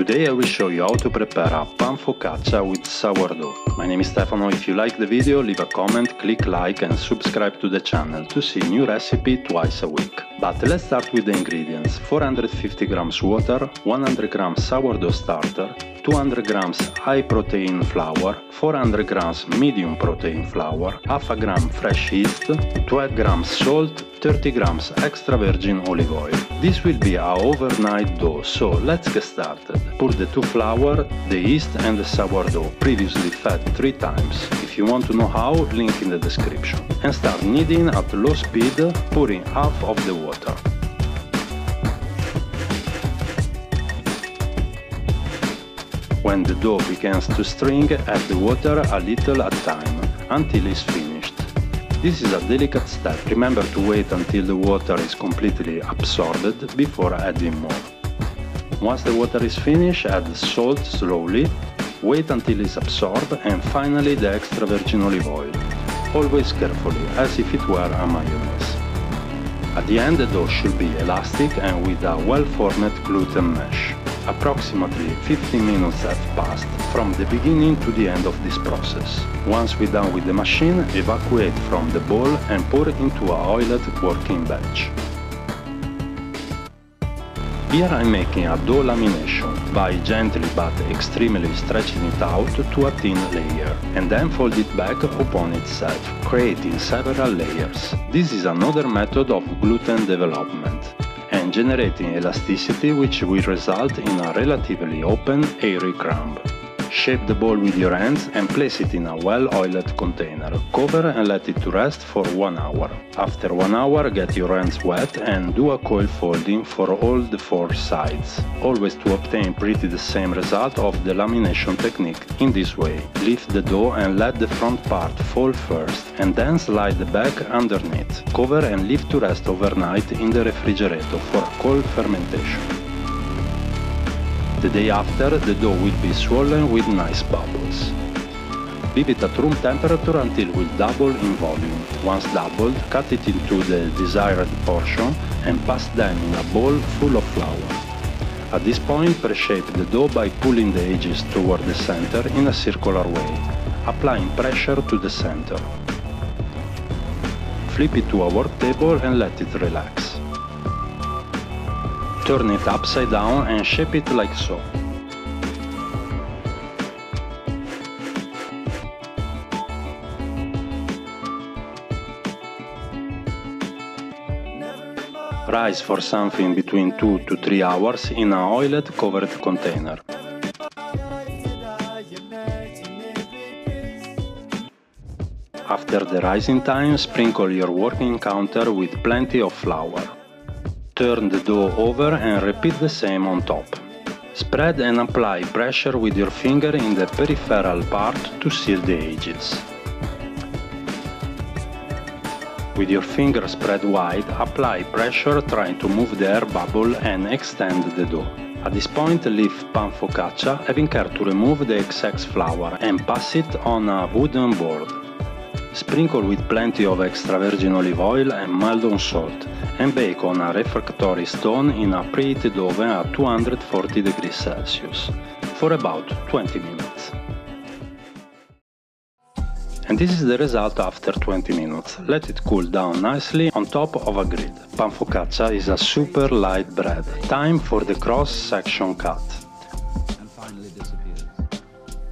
Today I will show you how to prepare a pan focaccia with sourdough. My name is Stefano. If you like the video, leave a comment, click like and subscribe to the channel to see new recipe twice a week. But let's start with the ingredients. 450 grams water, 100 grams sourdough starter, 200 grams high protein flour, 400 grams medium protein flour, half a gram fresh yeast, 12 grams salt, 30 grams extra virgin olive oil. This will be our overnight dough, so let's get started. Pour the two flour, the yeast and the sourdough, previously fed 3 times. If you want to know how, link in the description. And start kneading at low speed, pouring half of the water. When the dough begins to string, add the water a little at a time, until it's finished. This is a delicate step. Remember to wait until the water is completely absorbed before adding more. Once the water is finished, add salt slowly, wait until it's absorbed, and finally the extra virgin olive oil. Always carefully, as if it were a mayonnaise. At the end, the dough should be elastic and with a well-formed gluten mesh. Approximately 15 minutes have passed from the beginning to the end of this process. Once we're done with the machine, evacuate from the bowl and pour into a oiled working bench. Here I'm making a dough lamination by gently but extremely stretching it out to a thin layer and then fold it back upon itself, creating several layers. This is another method of gluten development and generating elasticity, which will result in a relatively open, airy crumb. Shape the ball with your hands and place it in a well-oiled container. Cover and let it to rest for 1 hour. After 1 hour, get your hands wet and do a coil folding for all the 4 sides, always to obtain pretty the same result of the lamination technique. In this way, lift the dough and let the front part fall first, and then slide the back underneath. Cover and leave to rest overnight in the refrigerator for cold fermentation. The day after, the dough will be swollen with nice bubbles. Leave it at room temperature until it will double in volume. Once doubled, cut it into the desired portion and pass them in a bowl full of flour. At this point, pre-shape the dough by pulling the edges toward the center in a circular way, applying pressure to the center. Flip it to a work table and let it relax. Turn it upside down and shape it like so. Rise for something between 2 to 3 hours in an oiled covered container. After the rising time, sprinkle your working counter with plenty of flour. Turn the dough over and repeat the same on top. Spread and apply pressure with your finger in the peripheral part to seal the edges. With your finger spread wide, apply pressure trying to move the air bubble and extend the dough. At this point, leave pan focaccia, having care to remove the excess flour and pass it on a wooden board. Sprinkle with plenty of extra virgin olive oil and mild salt, and bake on a refractory stone in a preheated oven at 240 degrees Celsius for about 20 minutes. And this is the result after 20 minutes. Let it cool down nicely on top of a grill. Pan focaccia is a super light bread. Time for the cross-section cut.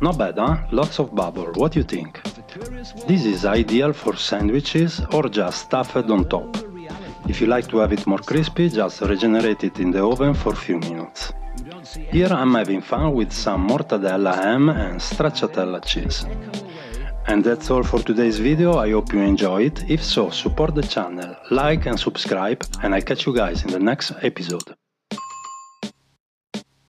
Not bad, huh? Lots of bubble. What do you think? This is ideal for sandwiches or just stuffed on top. If you like to have it more crispy, just regenerate it in the oven for a few minutes. Here I'm having fun with some mortadella ham and stracciatella cheese. And that's all for today's video. I hope you enjoy it. If so, support the channel, like and subscribe, and I'll catch you guys in the next episode.